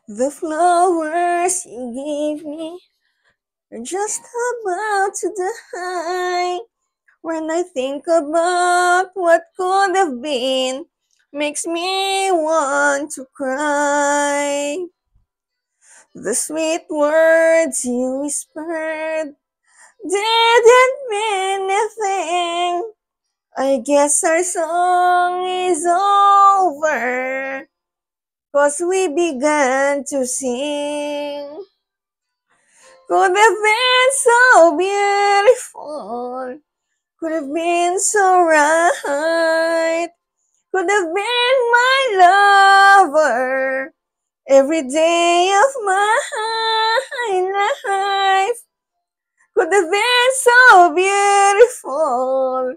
The flowers you gave me are just about to die. When I think about what could have been, makes me want to cry. The sweet words you whispered didn't mean anything. I guess our song is over, 'cause we began to sing. Could have been so beautiful, could have been so right, could have been my lover every day of my life. Could have been so beautiful,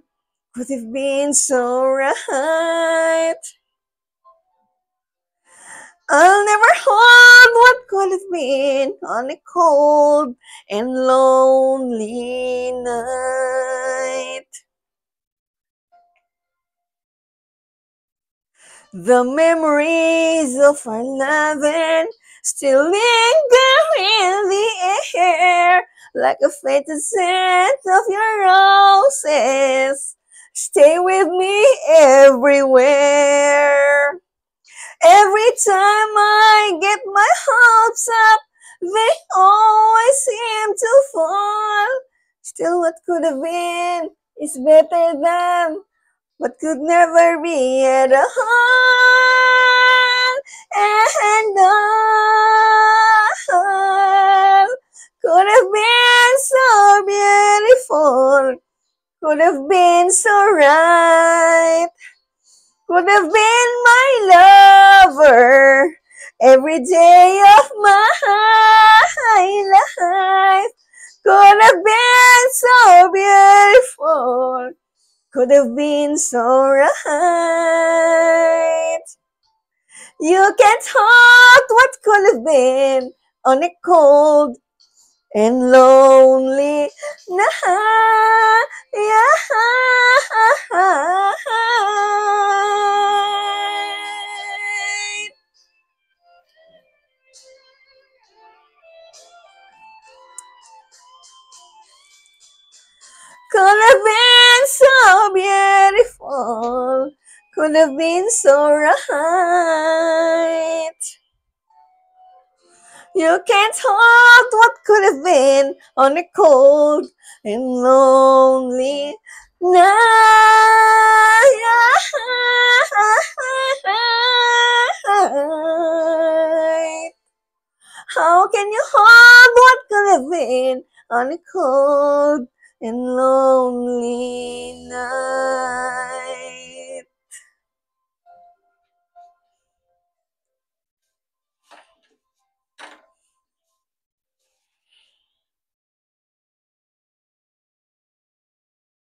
could have been so right. I'll never hold what could have been on a cold and lonely night. The memories of our loving still linger in the air, like a faded scent of your roses. Stay with me everywhere. Every time I get my hopes up, they always seem to fall. Still, what could have been is better than what could never be at all. And all could have been so beautiful, could have been so right, could have been my lover every day of my life. Could have been so beautiful, could have been so right. You can't hurt what could have been on a cold and lonely night. Could have been so beautiful, could have been so right. You can't hold what could have been on a cold and lonely night. How can you hold what could have been on a cold and lonely night?